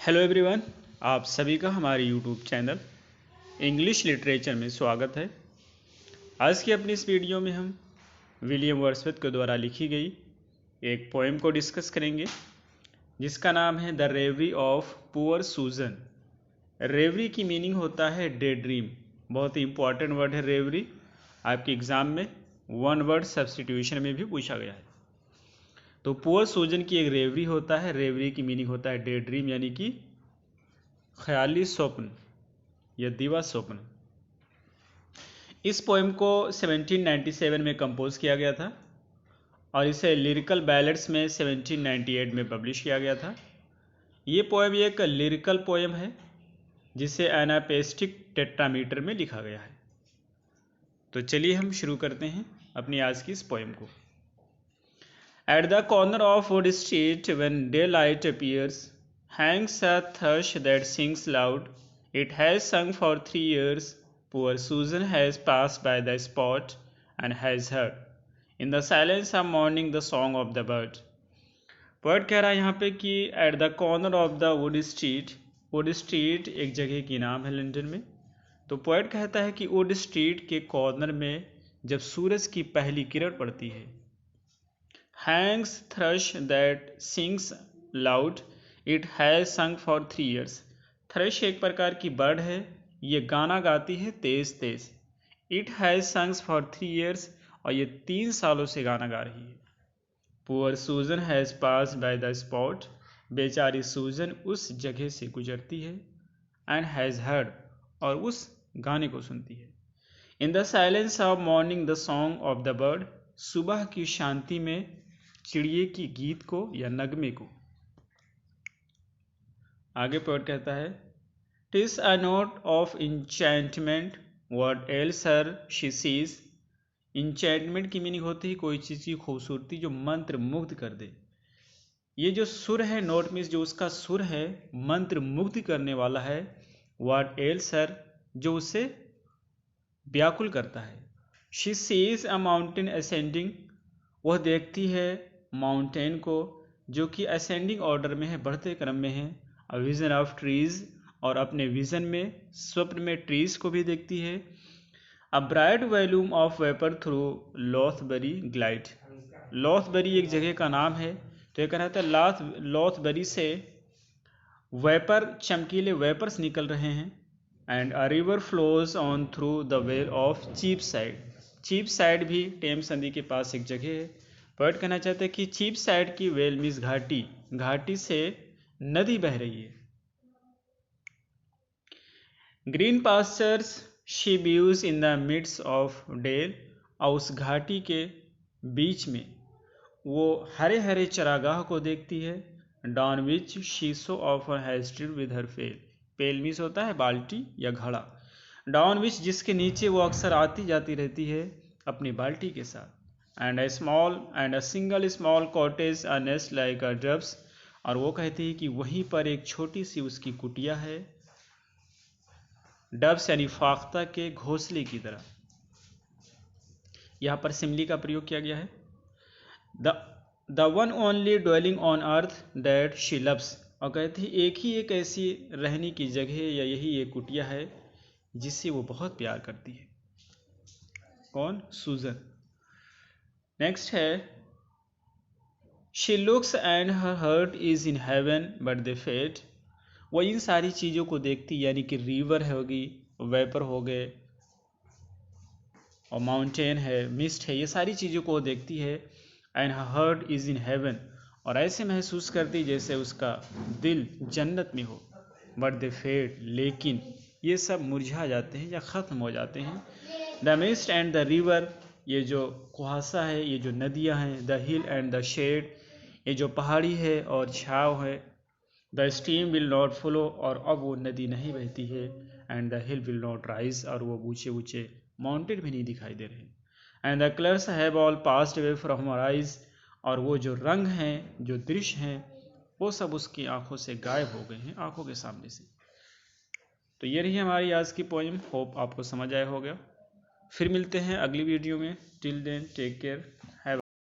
Hello everyone, आप सभी का हमारे यूट्यूब चैनल इंग्लिश लिटरेचर में स्वागत है। आज की अपनी इस वीडियो में हम विलियम वर्ड्सवर्थ के द्वारा लिखी गई एक पोएम को डिस्कस करेंगे जिसका नाम है द रेवरी ऑफ पुअर सूजन। रेवरी की मीनिंग होता है डे ड्रीम। बहुत ही इंपॉर्टेंट वर्ड है रेवरी। आपके एग्ज़ाम में वन वर्ड सब्स्टिट्यूशन में भी पूछा गया है। तो पुअर सूजन की एक रेवरी होता है। रेवरी की मीनिंग होता है डे ड्रीम, यानी कि ख्याली स्वप्न या दिवा स्वप्न। इस पोएम को 1797 में कंपोज किया गया था और इसे लिरिकल बैलेड्स में 1798 में पब्लिश किया गया था। ये पोएम एक लिरिकल पोएम है जिसे एनापेस्टिक टेट्रामीटर में लिखा गया है। तो चलिए हम शुरू करते हैं अपनी आज की इस पोएम को। At the corner of Wood Street, when daylight appears, hangs a thrush that sings loud. It has sung for 3 years. Poor Susan has passed by the spot and has heard, in the silence of morning, the song of the bird. Poet कह रहा है यहाँ पे कि at the corner of the wood street. Would street एक जगह की नाम है लंदन में। तो पोएट कहता है कि वुड स्ट्रीट के कॉर्नर में जब सूरज की पहली किरण पड़ती है, hangs thrush that sings loud. It has sung for 3 years. Thrust एक प्रकार की बर्ड है, ये गाना गाती है तेज तेज। It has sung for 3 years, और ये 3 सालों से गाना गा रही है। Poor Susan has passed by the spot. बेचारी सूजन उस जगह से गुजरती है। And has heard, और उस गाने को सुनती है। In the silence of morning, the song of the bird. सुबह की शांति में चिड़िए की गीत को या नगमे को। आगे पोएट कहता है, TISS a note of enchantment, what else her she sees. Enchantment की मीनिंग होती है कोई चीज़ की खूबसूरती जो मंत्र मुग्ध कर दे। ये जो सुर है, नोट मीन्स जो उसका सुर है मंत्र मुग्ध करने वाला है। व्हाट एल्स हर, जो उसे व्याकुल करता है। She sees a mountain ascending, वह देखती है माउंटेन को जो कि असेंडिंग ऑर्डर में है, बढ़ते क्रम में है। अ विजन ऑफ ट्रीज, और अपने विजन में स्वप्न में ट्रीज को भी देखती है। A bright volume of vapour through Lothbury glide. Lothbury एक जगह का नाम है। तो ये कहना था लॉथबरी से वेपर, चमकीले वेपर्स निकल रहे हैं। And a river flows on through the vale of Cheapside. Cheapside भी टेम्स नदी के पास एक जगह है। पोएट कहना चाहते हैं कि चीप साइड की वेल मीन्स घाटी, घाटी से नदी बह रही है। Green pastures she views in the midst of dale, और उस घाटी के बीच में वो हरे हरे चरागाह को देखती है। Down which she so often has stood with her pail. Pail means होता है बाल्टी या घड़ा। डॉन विच जिसके नीचे वो अक्सर आती जाती रहती है अपनी बाल्टी के साथ। And a single small cottage a nest like a doves, और वो कहती है कि वहीं पर एक छोटी सी उसकी कुटिया है, डब्स यानी फाख्ता के घोंसले की तरह। यहाँ पर सिमली का प्रयोग किया गया है। The one only dwelling on earth that she loves, और कहती है एक ही एक ऐसी रहने की जगह या यही एक कुटिया है जिससे वो बहुत प्यार करती है। कौन? सूजन। नेक्स्ट है, she looks and her heart is in heaven but they fade. वो इन सारी चीज़ों को देखती, यानी कि रिवर होगी, वेपर हो गए, और माउंटेन है, मिस्ट है, ये सारी चीज़ों को वो देखती है। And her heart is in heaven, और ऐसे महसूस करती जैसे उसका दिल जन्नत में हो। बट दे फेड, लेकिन ये सब मुरझा जाते हैं या ख़त्म हो जाते हैं। The mist and the river, ये जो कुहासा है, ये जो नदियाँ हैं। The hill and the shade, ये जो पहाड़ी है और छाव है। The stream will not flow, और अब वो नदी नहीं बहती है। And the hill will not rise, और वो ऊँचे ऊँचे माउंटेन भी नहीं दिखाई दे रहे। And the colours have all passed away from her eyes, और वो जो रंग हैं, जो दृश्य हैं, वो सब उसकी आंखों से गायब हो गए हैं, आंखों के सामने से। तो ये रही हमारी आज की पोएम। होप आपको समझ आया होगा। फिर मिलते हैं अगली वीडियो में। Till then take care.